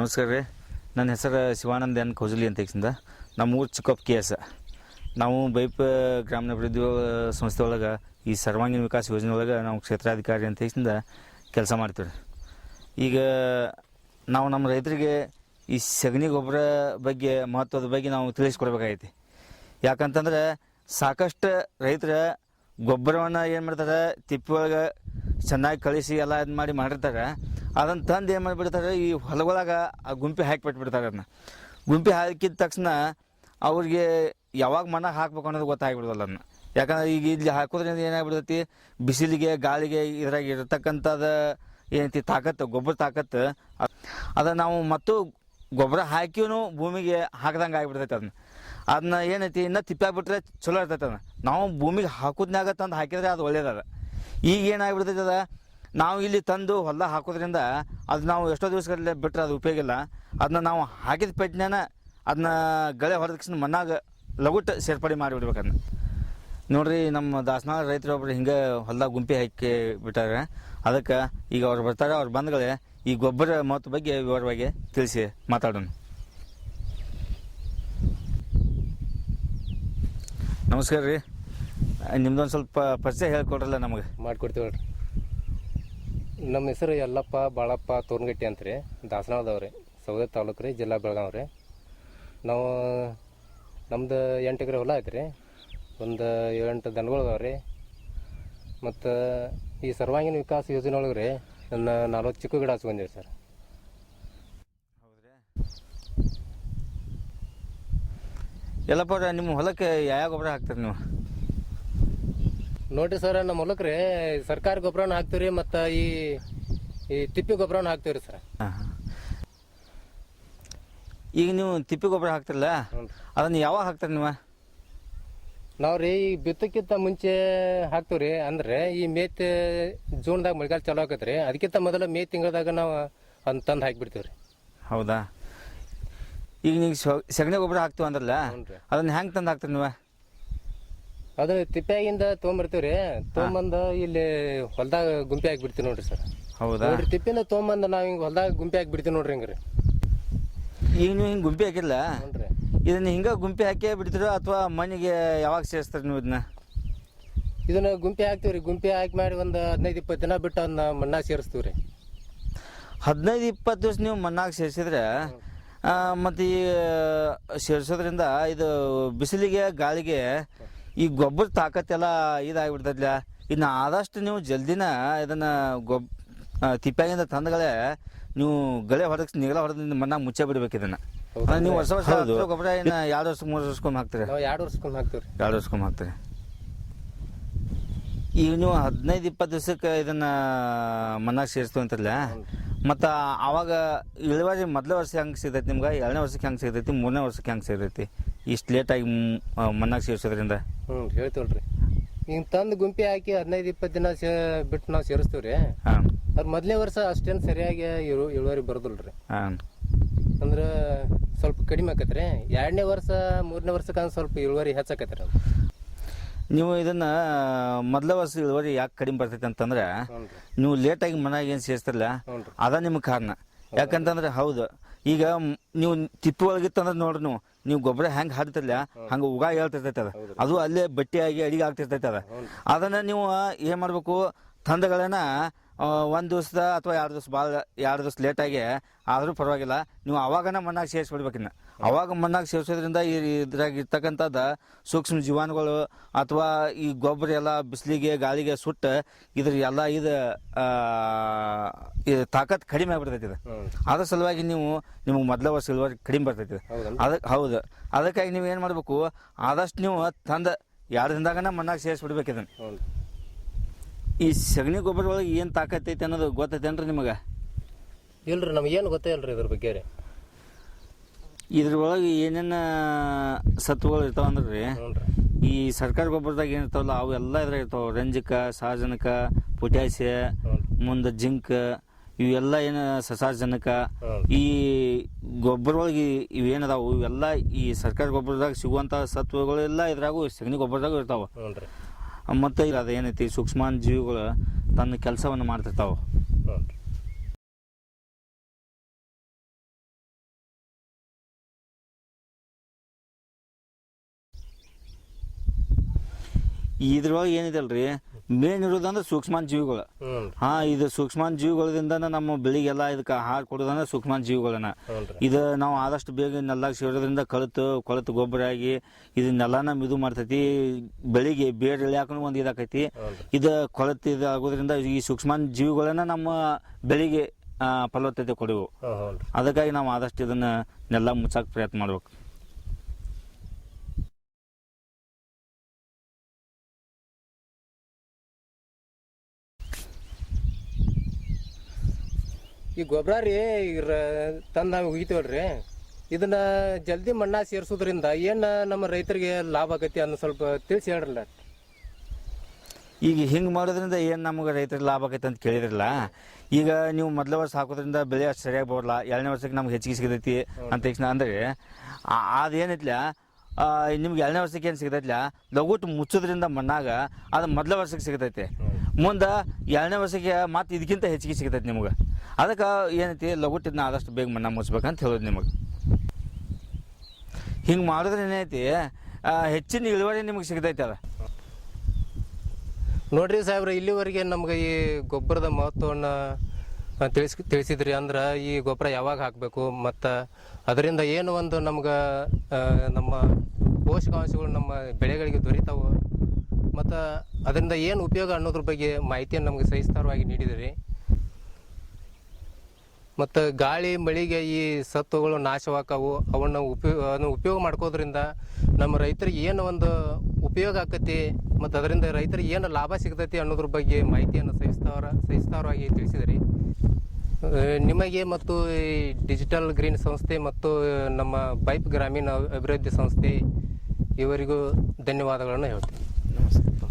ನಮಸ್ಕಾರ ರೀ. ನನ್ನ ಹೆಸರು ಶಿವಾನಂದ ಎನ್ ಕೌಜಲಿ ಅಂತ ಈಗಿಂದ ನಮ್ಮ ಊರು ಚಿಕ್ಕಪ್ಪ ಕೆ ಎಸ್. ನಾವು ಬೈಪ್ ಗ್ರಾಮೀಣಾಭಿವೃದ್ಧಿ ಸಂಸ್ಥೆ ಒಳಗೆ ಈ ಸರ್ವಾಂಗೀಣ ವಿಕಾಸ ಯೋಜನೆ ಒಳಗೆ ನಾವು ಕ್ಷೇತ್ರಾಧಿಕಾರಿ ಅಂತ ಈಗಿಂದ ಕೆಲಸ ಮಾಡ್ತೀವಿ. ಈಗ ನಾವು ನಮ್ಮ ರೈತರಿಗೆ ಈ ಸಗಣಿ ಗೊಬ್ಬರ ಬಗ್ಗೆ ಮಹತ್ವದ ಬಗ್ಗೆ ನಾವು ತಿಳಿಸ್ಕೊಡ್ಬೇಕಾಗೈತಿ. ಯಾಕಂತಂದ್ರೆ ಸಾಕಷ್ಟು ರೈತರ ಗೊಬ್ಬರವನ್ನು ಏನು ಮಾಡ್ತಾರೆ, ತಿಪ್ಪಿ ಒಳಗೆ ಚೆನ್ನಾಗಿ ಕಳಿಸಿ ಎಲ್ಲ ಇದು ಮಾಡಿರ್ತಾರೆ. ಅದನ್ನು ತಂದು ಏನು ಮಾಡಿಬಿಡ್ತಾರೆ, ಈ ಹೊಲಗೊಳಗೆ ಆ ಗುಂಪಿ ಹಾಕಿಬಿಟ್ಬಿಡ್ತಾರೆ. ಅದನ್ನ ಗುಂಪಿ ಹಾಕಿದ ತಕ್ಷಣ ಅವ್ರಿಗೆ ಯಾವಾಗ ಮಣ್ಣಾಗ ಹಾಕ್ಬೇಕು ಅನ್ನೋದು ಗೊತ್ತಾಗ್ಬಿಡೋಲ್ಲ. ಅದನ್ನ ಯಾಕಂದ್ರೆ ಈಗ ಇಲ್ಲಿ ಹಾಕೋದ್ರಿಂದ ಏನಾಗ್ಬಿಡ್ತೈತಿ, ಬಿಸಿಲಿಗೆ ಗಾಳಿಗೆ ಇದ್ರಾಗ ಇರತಕ್ಕಂಥದ್ದು ಏನೈತಿ ತಾಕತ್ತು, ಗೊಬ್ಬರ ತಾಕತ್ತು ಅದನ್ನು ನಾವು ಮತ್ತು ಗೊಬ್ಬರ ಹಾಕಿನೂ ಭೂಮಿಗೆ ಹಾಕ್ದಂಗೆ ಆಗಿಬಿಡ್ತೈತೆ. ಅದನ್ನ ಏನೈತಿ ಇನ್ನೂ ತಿಪ್ಪಾಗ್ಬಿಟ್ರೆ ಚಲೋ ಇರ್ತೈತೆ. ಅದನ್ನು ನಾವು ಭೂಮಿಗೆ ಹಾಕೋದ್ನಾಗ ತಂದು ಹಾಕಿದ್ರೆ ಅದು ಒಳ್ಳೇದದ. ಈಗ ಏನಾಗ್ಬಿಡ್ತೈತೆ, ಅದ ನಾವು ಇಲ್ಲಿ ತಂದು ಹೊಲ ಹಾಕೋದ್ರಿಂದ ಅದು ನಾವು ಎಷ್ಟೋ ದಿವಸಗಳಲ್ಲಿ ಬಿಟ್ಟರೆ ಅದು ಉಪಯೋಗ ಇಲ್ಲ. ಅದನ್ನ ನಾವು ಹಾಕಿದ ಪೆಟ್ನ್ಯಾನ ಅದನ್ನ ಗಳೆ ಹೊಡೆದ ತಕ್ಷಣ ಮಣ್ಣಾಗ ಲಗುಟ್ ಸೇರ್ಪಡೆ ಮಾಡಿಬಿಡ್ಬೇಕು. ಅದನ್ನ ನೋಡ್ರಿ, ನಮ್ಮ ದಾಸನಾಳ ರೈತರೊಬ್ಬರು ಹಿಂಗೆ ಹೊಲದಾಗ ಗುಂಪಿ ಹಾಕಿ ಬಿಟ್ಟಾರೆ. ಅದಕ್ಕೆ ಈಗ ಅವ್ರು ಬರ್ತಾರೆ, ಅವ್ರು ಬಂದ್ಗಳೇ ಈ ಗೊಬ್ಬರ ಮಹತ್ವ ಬಗ್ಗೆ ವಿವರವಾಗಿ ತಿಳಿಸಿ ಮಾತಾಡೋಣ. ನಮಸ್ಕಾರ ರೀ. ನಿಮ್ದೊಂದು ಸ್ವಲ್ಪ ಪರಿಚಯ ಹೇಳ್ಕೊಡ್ರಲ್ಲ ನಮಗೆ. ಮಾಡಿಕೊಡ್ತೀವಿ. ನಮ್ಮ ಹೆಸರು ಯಲ್ಲಪ್ಪ ಬಾಳಪ್ಪ ತೋರ್ನಗಟ್ಟಿ ಅಂತ ರೀ, ದಾಸನಾಳದವ್ರಿ, ಸೌದೆ ತಾಲೂಕು ರೀ, ಜಿಲ್ಲಾ ಬೆಳಗಾವಿ ರೀ. ನಾವು ನಮ್ದು 8 ಎಕರೆ ಹೊಲ ಐತೆ ರೀ, ಒಂದು 7-8 ದನಗಳು ಅದಾವೆ ರೀ. ಮತ್ತು ಈ ಸರ್ವಾಂಗೀಣ ವಿಕಾಸ ಯೋಜನೆ ಒಳಗೆ ರೀ ನನ್ನ 40 ಚಿಕ್ಕು ಗಿಡ ಹಚ್ಕೊಂಡಿರಿ ಸರ್. ಹೌದ್ರಿ. ಎಲ್ಲಪ್ಪ ಅವ್ರೆ, ನಿಮ್ಮ ಹೊಲಕ್ಕೆ ಯಾವ ಗೊಬ್ಬರ ಹಾಕ್ತೀರಿ ನೀವು? ನೋಡಿರಿ ಸರ್, ನಮ್ಮ ಹೊಲಕ್ಕೆ ರೀ ಸರ್ಕಾರಿ ಗೊಬ್ಬರನ ಹಾಕ್ತೀವಿ ರೀ, ಮತ್ತು ಈ ತಿಪ್ಪಿ ಗೊಬ್ಬರನ ಹಾಕ್ತೀವಿ ರೀ ಸರ್. ಹಾಂ. ಈಗ ನೀವು ತಿಪ್ಪಿ ಗೊಬ್ಬರ ಹಾಕ್ತಿರಲ್ಲ, ಅದನ್ನು ಯಾವಾಗ ಹಾಕ್ತಾರೆ ನೀವು? ನಾವು ರೀ ಈ ಬಿತ್ತಕ್ಕಿಂತ ಮುಂಚೆ ಹಾಕ್ತೀವಿ ರೀ. ಅಂದ್ರೆ ಈ ಜೂನ್ದಾಗ ಮಳೆಗಾಲ ಚಾಲೂ ಆಕೈತೆ ರೀ, ಅದಕ್ಕಿಂತ ಮೊದಲು ಮೇ ತಿಂಗಳದಾಗ ನಾವು ಅದನ್ನ ತಂದು ಹಾಕಿಬಿಡ್ತೀವಿ ರೀ. ಹೌದಾ? ಈಗ ನೀವು ಸಗಣಿ ಗೊಬ್ಬರ ಹಾಕ್ತೀವಿ ಅಂದ್ರಲ್ಲ, ಅದನ್ನ ಹೆಂಗೆ ತಂದು ಹಾಕ್ತೀರಿ ನೀವು? ಅದು ತಿಪ್ಪಿಯಾಗಿಂದ ತೊಗೊಂಬರ್ತೀವಿ ರೀ, ತೊಗೊಂಬಂದು ಇಲ್ಲಿ ಹೊಲ್ದಾಗ ಗುಂಪಿ ಹಾಕಿಬಿಡ್ತೀವಿ ನೋಡ್ರಿ ಸರ್. ಹೌದಾ? ನೋಡ್ರಿ, ತಿಪ್ಪಿಂದ ತೊಗೊಂಬಂದು ನಾವು ಹಿಂಗೆ ಹೊಲ್ದಾಗ ಗುಂಪಿ ಹಾಕಿಬಿಡ್ತೀವಿ ನೋಡ್ರಿ. ಹಿಂಗೆ ರೀ ಈಗ ನೀವು ಹಿಂಗೆ ಗುಂಪಿ ಹಾಕಿಲ್ಲ, ನೋಡ್ರಿ, ಇದನ್ನ ಹಿಂಗೆ ಗುಂಪಿ ಹಾಕಿ ಬಿಡ್ತೀರೋ ಅಥವಾ ಮಣ್ಣಿಗೆ ಯಾವಾಗ ಸೇರಿಸ್ತಾರೆ ನೀವು ಇದನ್ನ ಗುಂಪಿ ಹಾಕ್ತೀವಿ ರೀ. ಗುಂಪಿ ಹಾಕಿ ಮಾಡಿ ಒಂದು 15-20 ದಿನ ಬಿಟ್ಟು ಅದನ್ನ ಮಣ್ಣಾಗ ಸೇರಿಸ್ತೀವಿ ರೀ. 15-20 ದಿವಸ ನೀವು ಮಣ್ಣಾಗ ಸೇರಿಸಿದ್ರೆ ಮತ್ತು ಈ ಸೇರಿಸೋದ್ರಿಂದ ಇದು ಬಿಸಿಲಿಗೆ ಗಾಳಿಗೆ ಈ ಗೊಬ್ಬರ ತಾಕತ್ತೆಲ್ಲ ಇದಾಗಿಬಿಡ್ತೈತಿಲ್ಲ. ಇನ್ನು ಆದಷ್ಟು ನೀವು ಜಲ್ದಿನ ಇದನ್ನು ತಿಪ್ಪಾಗಿಂದ ತಂದಗಳೇ ನೀವು ಗಳೆ ಹೊಡೆದು ನೀಗಲ ಹೊಡೆದಿಂದ ಮಣ್ಣಾಗ ಮುಚ್ಚೆ ಬಿಡ್ಬೇಕು. ಇದನ್ನು ನೀವು ವರ್ಷ ಗೊಬ್ಬರ ಏನು 2 ವರ್ಷ 3 ವರ್ಷಕ್ಕೊಮ್ಮೆ ಹಾಕ್ತೀರಿ? 2 ವರ್ಷಕ್ಕೊಮ್ಮೆ ಹಾಕ್ತೀವಿ ರೀ. 2 ವರ್ಷಕ್ಕೊಮ್ಮೆ ಹಾಕ್ತೀರಿ. ಈಗ ನೀವು 15-20 ದಿವಸಕ್ಕೆ ಇದನ್ನು ಮಣ್ಣಾಗ ಸೇರಿಸ್ತೀವಿ ಅಂತಿರಲ್ಲ, ಮತ್ತು ಆವಾಗ ಇಳುವರಿ ಮೊದಲೇ ವರ್ಷ ಹೆಂಗೆ ಸಿಗ್ತೈತಿ ನಿಮ್ಗೆ, 2ನೇ ವರ್ಷಕ್ಕೆ ಹೆಂಗೆ ಸಿಗ್ತೈತಿ, 3ನೇ ವರ್ಷಕ್ಕೆ ಹೆಂಗೆ ಸಿಗ್ತೈತಿ ಇಷ್ಟು ಲೇಟಾಗಿ ಮಣ್ಣಾಗ ಸೇರಿಸೋದ್ರಿಂದ? ಹೇಳ್ತೀವಲ್ರಿ, ಹಿಂಗೆ ತಂದು ಗುಂಪಿ ಹಾಕಿ 15-20 ದಿನ ಬಿಟ್ಟು ನಾವು ಸೇರಿಸ್ತೀವಿ ರೀ. ಹಾಂ. ಅದು ಮೊದಲನೇ ವರ್ಷ ಅಷ್ಟೇನು ಸರಿಯಾಗಿ ಇಳುವರಿ ಬರೋದಿಲ್ಲ ರೀ. ಹಾಂ. ಅಂದ್ರೆ ಸ್ವಲ್ಪ ಕಡಿಮೆ ಆಕೈತೆ ರೀ. 2ನೇ ವರ್ಷ 3ನೇ ವರ್ಷಕ್ಕೆ ಸ್ವಲ್ಪ ಇಳುವರಿ ಹೆಚ್ಚಾಕೈತೆ ರೀ. ನೀವು ಇದನ್ನು ಮೊದಲ ವರ್ಷ ಇಳುವರಿ ಯಾಕೆ ಕಡಿಮೆ ಬರ್ತೈತೆ ಅಂತಂದ್ರೆ, ನೀವು ಲೇಟಾಗಿ ಮನೆಯಾಗ ಏನು ಸೇರಿಸ್ತಿರಲ್ಲ ಅದ ನಿಮ್ಗೆ ಕಾರಣ. ಯಾಕಂತಂದ್ರೆ ಹೌದು, ಈಗ ನೀವು ತಿಪ್ಪಿ ಒಳಗಿತ್ತಂದ್ರೆ ನೋಡ್ರಿ, ನೀವು ಗೊಬ್ಬರ ಹೆಂಗೆ ಹಾಡ್ತಿರ್ಲ ಹಂಗೆ ಉಗ ಹೇಳ್ತಿರ್ತೈತೆ ಅದು ಅಲ್ಲೇ ಬಟ್ಟೆಯಾಗಿ ಅಡಿಗೆ ಆಗ್ತಿರ್ತೈತೆ. ಅದನ್ನು ನೀವು ಏನು ಮಾಡಬೇಕು, ತಂದಗಳನ್ನ 1 ದಿವಸ ಅಥವಾ 2 ದಿವಸ ಭಾಳ 2 ದಿವಸ ಲೇಟಾಗಿ ಆದರೂ ಪರವಾಗಿಲ್ಲ, ನೀವು ಅವಾಗನ ಮಣ್ಣಾಗ ಸೇರಿಸ್ಬಿಡ್ಬೇಕಿನ್ನ. ಅವಾಗ ಮಣ್ಣಾಗ ಸೇರಿಸೋದ್ರಿಂದ ಇದ್ರಾಗ ಇರ್ತಕ್ಕಂಥದ್ದು ಸೂಕ್ಷ್ಮ ಜೀವಾಣುಗಳು ಅಥವಾ ಈ ಗೊಬ್ಬರ ಎಲ್ಲ ಬಿಸಿಲಿಗೆ ಗಾಳಿಗೆ ಸುಟ್ಟು ಇದ್ರ ಎಲ್ಲ ಇದು ತಾಕತ್ ಕಡಿಮೆ ಆಗ್ಬಿಡ್ತೈತಿ. ಅದ್ರ ಸಲುವಾಗಿ ನಿಮಗೆ ಮೊದಲ ವರ್ಷ ಇಳುವರಿ ಕಡಿಮೆ ಬರ್ತೈತಿ. ಅದಕ್ಕೆ ಹೌದು, ಅದಕ್ಕಾಗಿ ನೀವು ಏನು ಮಾಡಬೇಕು, ಆದಷ್ಟು ನೀವು ತಂದು 2 ದಿನದಾಗನ ಮಣ್ಣಾಗ ಸೇರಿಸ್ಬಿಡ್ಬೇಕು. ಇದನ್ನು ಈ ಸಗಣಿ ಗೊಬ್ಬರ ಒಳಗೆ ಏನು ತಾಕತ್ತೈತಿ ಅನ್ನೋದು ಗೊತ್ತೈತೇನ್ರಿ ನಿಮಗೆ? ಇಲ್ರಿ, ನಮಗೇನು ಗೊತ್ತೇ ಇಲ್ರಿ ಇದ್ರ ಬಗ್ಗೆ ರೀ. ಇದ್ರೊಳಗೆ ಏನೇನು ಸತ್ವಗಳು ಇರ್ತಾವಂದ್ರೆ ರೀ, ಈ ಸರ್ಕಾರಿ ಗೊಬ್ಬರದಾಗ ಏನಿರ್ತಾವಲ್ಲ ಅವೆಲ್ಲ ಇದ್ರಾಗ ಇರ್ತಾವೆ. ರಂಜಕ, ಸಾರಜನಕ, ಪೊಟ್ಯಾಸಿಯ, ಮುಂದೆ ಜಿಂಕ್, ಇವೆಲ್ಲ ಏನು ಸಸಾರಜನಕ, ಈ ಗೊಬ್ಬರ ಒಳಗೆ ಇವೇನದಾವು ಇವೆಲ್ಲ ಈ ಸರ್ಕಾರಿ ಗೊಬ್ಬರದಾಗ ಸಿಗುವಂಥ ಸತ್ವಗಳೆಲ್ಲ ಇದ್ರಾಗೂ ಸಗಣಿ ಗೊಬ್ಬರದಾಗ ಇರ್ತಾವೆ. ಮತ್ತು ಅದೇನೈತಿ ಸೂಕ್ಷ್ಮಾಣು ಜೀವಿಗಳು ತನ್ನ ಕೆಲಸವನ್ನು ಮಾಡ್ತಿರ್ತಾವೆ. ಇದ್ರೊಳಗೆ ಏನಿದಲ್ರಿ ಮೇನ್ ಇರೋದಂದ್ರೆ ಸೂಕ್ಷ್ಮಾನ್ ಜೀವಿಗಳು. ಹ್ಞೂ ಇದು ಸೂಕ್ಷ್ಮಾನ್ ಜೀವಿಗಳಿಂದ ನಮ್ಮ ಬೆಳಿಗ್ಗೆಲ್ಲ ಇದಕ್ಕೆ ಆಹಾರ ಕೊಡೋದಂದ್ರೆ ಸೂಕ್ಷ್ಮಾನ್ ಜೀವಿಗಳನ್ನ. ಹ್ಞೂ ಇದು ನಾವು ಆದಷ್ಟು ಬೇಗ ನೆಲ್ಲಾಗ ಸೇರೋದ್ರಿಂದ ಕೊಳತು ಗೊಬ್ಬರ ಆಗಿ ಇದನ್ನೆಲ್ಲನ ಮಿದು ಮಾಡ್ತೈತಿ. ಬೆಳಿಗ್ಗೆ ಬೇರೆ ಇಳ್ಯಾಕನು ಒಂದು ಇದಾಕೈತಿ. ಇದು ಕೊಳತು ಇದು ಆಗೋದ್ರಿಂದ ಈ ಸೂಕ್ಷ್ಮಾನ್ ಜೀವಿಗಳನ್ನ ನಮ್ಮ ಬೆಳಿಗ್ಗೆ ಫಲವತ್ತತೆ ಕೊಡವು. ಅದಕ್ಕಾಗಿ ನಾವು ಆದಷ್ಟು ಇದನ್ನ ನೆಲ್ಲ ಮುಚ್ಚಾಕ ಪ್ರಯತ್ನ ಮಾಡ್ಬೇಕು. ಈ ಗೊಬ್ಬರ ರೀ ತಂದು ನಾವು ಒಗಿತೀವಲ್ರಿ, ಇದನ್ನ ಜಲ್ದಿ ಮಣ್ಣಾಗ ಸೇರಿಸೋದ್ರಿಂದ ಏನು ನಮ್ಮ ರೈತರಿಗೆ ಲಾಭ ಆಗೈತಿ ಅನ್ನೋ ಸ್ವಲ್ಪ ತಿಳಿಸಿ ಹೇಳ್ರಲ್ಲ. ಈಗ ಹಿಂಗೆ ಮಾಡೋದ್ರಿಂದ ಏನು ನಮಗೆ ರೈತರಿಗೆ ಲಾಭ ಆಗೈತೆ ಅಂತ ಕೇಳಿದ್ರಲ್ಲ. ಈಗ ನೀವು ಮೊದಲ ವರ್ಷ ಹಾಕೋದ್ರಿಂದ ಬೆಳೆ ಅಷ್ಟು ಸರಿಯಾಗಿ ಬರೋಲ್ಲ, 2ನೇ ವರ್ಷಕ್ಕೆ ನಮ್ಗೆ ಹೆಚ್ಚಿಗೆ ಸಿಗತೈತಿ ಅಂತ ಅಂದರೆ ಅದೇನಿತ್ಲ ನಿಮ್ಗೆ 2ನೇ ವರ್ಷಕ್ಕೆ ಏನು ಸಿಗತೈತಿಲ್ಲ, ಲಘುಟ್ ಮುಚ್ಚೋದ್ರಿಂದ ಮಣ್ಣಾಗ ಅದು ಮೊದಲ ವರ್ಷಕ್ಕೆ ಸಿಗತೈತೆ. ಮುಂದೆ 2ನೇ ವರ್ಷಕ್ಕೆ ಮತ್ತೆ ಇದಕ್ಕಿಂತ ಹೆಚ್ಚಿಗೆ ಸಿಗತೈತಿ ನಿಮ್ಗೆ. ಅದಕ್ಕೆ ಏನೈತಿ ಲಘುಟ್ ಇದನ್ನ ಆದಷ್ಟು ಬೇಗ ಮಣ್ಣಾಗ ಮುಚ್ಚಬೇಕಂತ ಹೇಳೋದು ನಿಮಗೆ. ಹಿಂಗೆ ಮಾಡಿದ್ರೆ ಏನೈತಿ ಹೆಚ್ಚಿನ ಇಳುವರಿ ನಿಮಗೆ ಸಿಗತೈತಿ. ಅದ ನೋಡ್ರಿ ಸಾಹೇಬ್ರೆ, ಇಲ್ಲಿವರೆಗೆ ನಮ್ಗೆ ಈ ಗೊಬ್ಬರದ ಮಹತ್ವವನ್ನು ತಿಳಿಸಿದ್ರಿ. ಅಂದ್ರೆ ಈ ಗೊಬ್ಬರ ಯಾವಾಗ ಹಾಕಬೇಕು ಮತ್ತು ಅದರಿಂದ ಏನು ಒಂದು ನಮ್ಗೆ ನಮ್ಮ ಪೋಷಕಾಂಶಗಳು ನಮ್ಮ ಬೆಳೆಗಳಿಗೆ ದೊರೀತಾವೆ ಮತ್ತು ಅದರಿಂದ ಏನು ಉಪಯೋಗ ಅನ್ನೋದ್ರ ಬಗ್ಗೆ ಮಾಹಿತಿಯನ್ನು ನಮಗೆ ಸವಿಸ್ತಾರವಾಗಿ ನೀಡಿದಿರಿ. ಮತ್ತು ಗಾಳಿ ಮಳೆಗೆ ಈ ಸತ್ವಗಳು ನಾಶವಾಕವು, ಅವನ್ನ ಉಪಯೋಗ ಮಾಡ್ಕೋದ್ರಿಂದ ನಮ್ಮ ರೈತರಿಗೆ ಏನು ಒಂದು ಉಪಯೋಗ ಆಕತಿ ಮತ್ತು ಅದರಿಂದ ರೈತರಿಗೆ ಏನು ಲಾಭ ಸಿಗ್ತೈತಿ ಅನ್ನೋದ್ರ ಬಗ್ಗೆ ಮಾಹಿತಿಯನ್ನು ಸವಿಸ್ತಾರವಾಗಿ ತಿಳಿಸಿದಿರಿ. ನಿಮಗೆ ಮತ್ತು ಈ ಡಿಜಿಟಲ್ ಗ್ರೀನ್ ಸಂಸ್ಥೆ ಮತ್ತು ನಮ್ಮ ಬೈಪ್ ಗ್ರಾಮೀಣ ಅಭಿವೃದ್ಧಿ ಸಂಸ್ಥೆ ಇವರಿಗೂ ಧನ್ಯವಾದಗಳನ್ನು ಹೇಳ್ತೀನಿ. ನಮಸ್ಕಾರ.